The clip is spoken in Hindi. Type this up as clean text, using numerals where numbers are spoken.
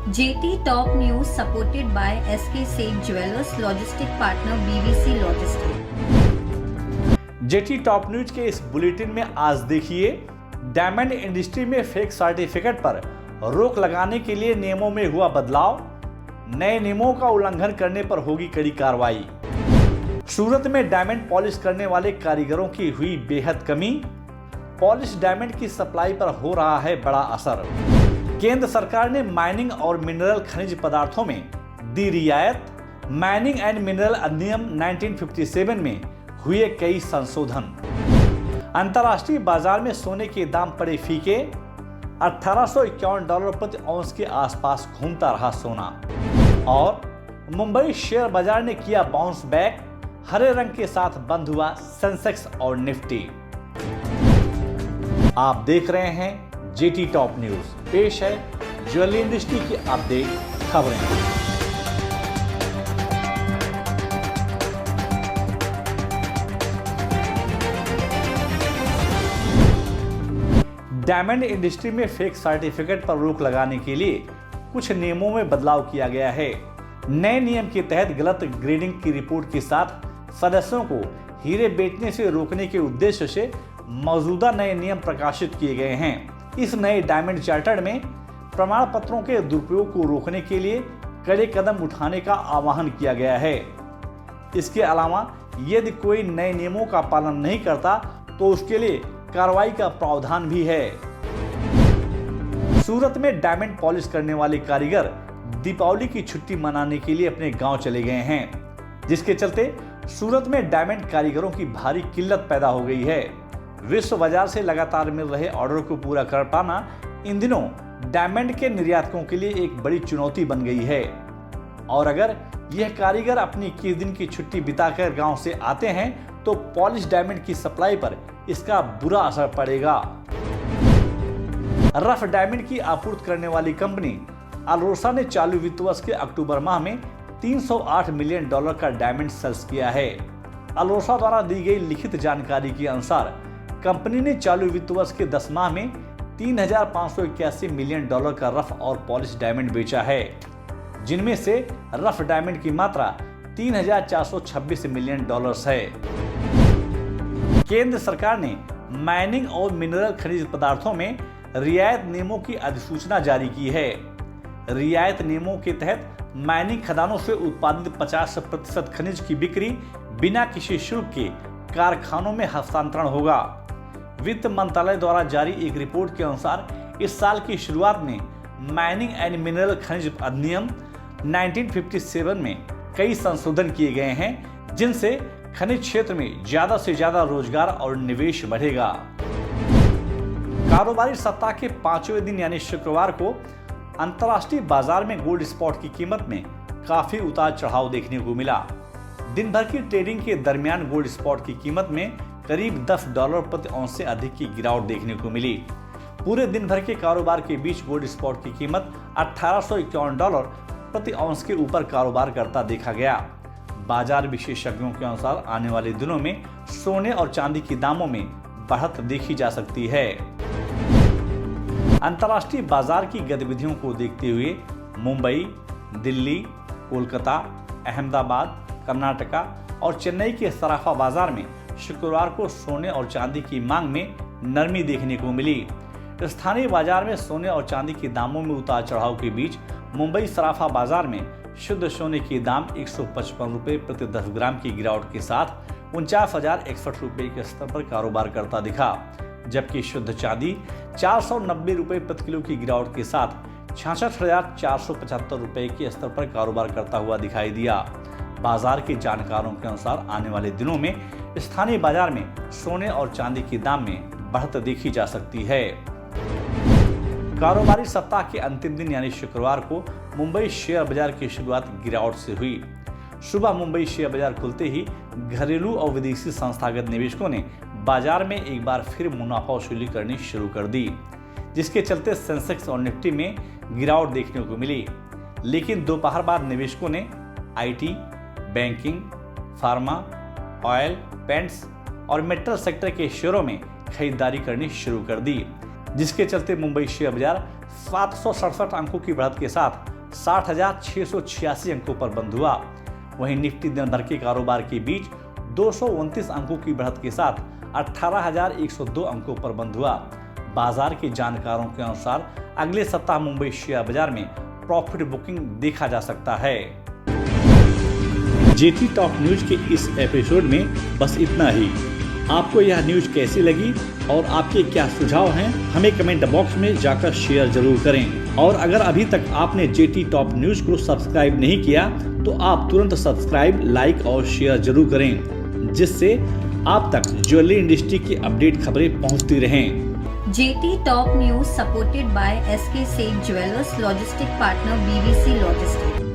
JT Top News supported by SK Seth Jewelers Logistic Partner BVC Logistics। JT top news के इस बुलेटिन में आज देखिए, डायमंड इंडस्ट्री में फेक सर्टिफिकेट पर रोक लगाने के लिए नियमों में हुआ बदलाव, नए नियमों का उल्लंघन करने पर होगी कड़ी कार्रवाई। सूरत में डायमंड पॉलिश करने वाले कारीगरों की हुई बेहद कमी, पॉलिश डायमंड की सप्लाई पर हो रहा है बड़ा असर। केंद्र सरकार ने माइनिंग और मिनरल खनिज पदार्थों में दी रियायत, माइनिंग एंड मिनरल अधिनियम 1957 में हुए कई संशोधन। अंतर्राष्ट्रीय बाजार में सोने के दाम पड़े फीके, $1851 प्रति औंस के आसपास घूमता रहा सोना। और मुंबई शेयर बाजार ने किया बाउंस बैक, हरे रंग के साथ बंद हुआ सेंसेक्स और निफ्टी। आप देख रहे हैं जेटी टॉप न्यूज, पेश है ज्वेलरी इंडस्ट्री की अपडेट खबरें। डायमंड इंडस्ट्री में फेक सर्टिफिकेट पर रोक लगाने के लिए कुछ नियमों में बदलाव किया गया है। नए नियम के तहत गलत ग्रेडिंग की रिपोर्ट के साथ सदस्यों को हीरे बेचने से रोकने के उद्देश्य से मौजूदा नए नियम प्रकाशित किए गए हैं। इस नए डायमंड चार्टर में प्रमाण पत्रों के दुरुपयोग को रोकने के लिए कड़े कदम उठाने का आह्वान किया गया है। इसके अलावा यदि कोई नए नियमों का पालन नहीं करता तो उसके लिए कार्रवाई का प्रावधान भी है। सूरत में डायमंड पॉलिश करने वाले कारीगर दीपावली की छुट्टी मनाने के लिए अपने गांव चले गए हैं, जिसके चलते सूरत में डायमंड कारीगरों की भारी किल्लत पैदा हो गई है। विश्व बाजार से लगातार मिल रहे ऑर्डर को पूरा कर पाना इन दिनों डायमंड के निर्यातकों के लिए एक बड़ी चुनौती बन गई है। और अगर यह कारीगर अपनी 21 दिन की छुट्टी बिताकर गांव से आते हैं तो पॉलिश डायमंड की सप्लाई पर इसका बुरा असर पड़ेगा। रफ डायमंड की आपूर्ति करने वाली कंपनी अल्रोसा ने चालू वित्त वर्ष के अक्टूबर माह में $308 मिलियन का डायमंड सेल्स किया है। अल्रोसा द्वारा दी गई लिखित जानकारी के अनुसार कंपनी ने चालू वित्त वर्ष के 10 माह में $3,581 मिलियन का रफ और पॉलिश डायमंड बेचा है, जिनमें से रफ डायमंड की मात्रा $3,426 मिलियन है। केंद्र सरकार ने माइनिंग और मिनरल खनिज पदार्थों में रियायत नियमों की अधिसूचना जारी की है। रियायत नियमों के तहत माइनिंग खदानों से उत्पादित 50% खनिज की बिक्री बिना किसी शुल्क के कारखानों में हस्तांतरण होगा। वित्त मंत्रालय द्वारा जारी एक रिपोर्ट के अनुसार इस साल की शुरुआत में माइनिंग एंड मिनरल खनिज अधिनियम 1957 में कई संशोधन किए गए हैं, जिनसे खनिज क्षेत्र में ज्यादा से ज्यादा रोजगार और निवेश बढ़ेगा। कारोबारी सप्ताह के 5वें दिन यानी शुक्रवार को अंतर्राष्ट्रीय बाजार में गोल्ड स्पॉट की कीमत में काफी उतार चढ़ाव देखने को मिला। दिन भर की ट्रेडिंग के दरमियान गोल्ड स्पॉट की कीमत में करीब $10 प्रति औंस से अधिक की गिरावट देखने को मिली। पूरे दिन भर के कारोबार के बीच गोल्ड स्पॉट की कीमत $1851 प्रति औंस के ऊपर कारोबार करता देखा गया। बाजार विशेषज्ञों के अनुसार आने वाले दिनों में सोने और चांदी के दामों में बढ़त देखी जा सकती है। अंतर्राष्ट्रीय बाजार की गतिविधियों को देखते हुए मुंबई, दिल्ली, कोलकाता, अहमदाबाद, कर्नाटका और चेन्नई के सराफा बाजार में शुक्रवार को सोने और चांदी की मांग में नरमी देखने को मिली। स्थानीय बाजार में सोने और चांदी के दामों में उतार चढ़ाव के बीच मुंबई सराफा बाजार में शुद्ध सोने के दाम ₹155 प्रति 10 ग्राम की गिरावट के साथ ₹49,061 के स्तर पर कारोबार करता दिखा, जबकि शुद्ध चांदी ₹490 प्रति किलो की गिरावट के साथ ₹66,475 के स्तर पर कारोबार करता हुआ दिखाई दिया। बाजार के जानकारों के अनुसार आने वाले दिनों में स्थानीय बाजार में सोने और चांदी के दाम में बढ़त देखी जा सकती है। कारोबारी सप्ताह के अंतिम दिन यानी शुक्रवार को मुंबई शेयर बाजार की शुरुआत गिरावट से हुई। सुबह मुंबई शेयर बाजार खुलते ही घरेलू और विदेशी संस्थागत निवेशकों ने बाजार में एक बार फिर मुनाफा वसूली करनी शुरू कर दी, जिसके चलते सेंसेक्स और निफ्टी में गिरावट देखने को मिली। लेकिन दोपहर बाद निवेशकों ने IT, banking, pharma, oil, paints और मेटल सेक्टर के शेयरों में खरीदारी करनी शुरू कर दी, जिसके चलते मुंबई शेयर बाजार 767 अंकों की बढ़त के साथ 60,686 अंकों पर बंद हुआ। वहीं निफ्टी दिन भर के कारोबार के बीच 229 अंकों की बढ़त के साथ 18,102 अंकों पर बंद हुआ। बाजार के जानकारों के अनुसार अगले सप्ताह मुंबई शेयर बाजार में प्रॉफिट बुकिंग देखा जा सकता है। जेटी टॉप न्यूज के इस एपिसोड में बस इतना ही। आपको यह न्यूज कैसी लगी और आपके क्या सुझाव हैं, हमें कमेंट बॉक्स में जाकर शेयर जरूर करें। और अगर अभी तक आपने जेटी टॉप न्यूज को सब्सक्राइब नहीं किया तो आप तुरंत सब्सक्राइब, लाइक और शेयर जरूर करें, जिससे आप तक ज्वेलरी इंडस्ट्री की अपडेट खबरें पहुंचती रहें। JT Top News supported by SK Seth Jewelers Logistic Partner BVC Logistics.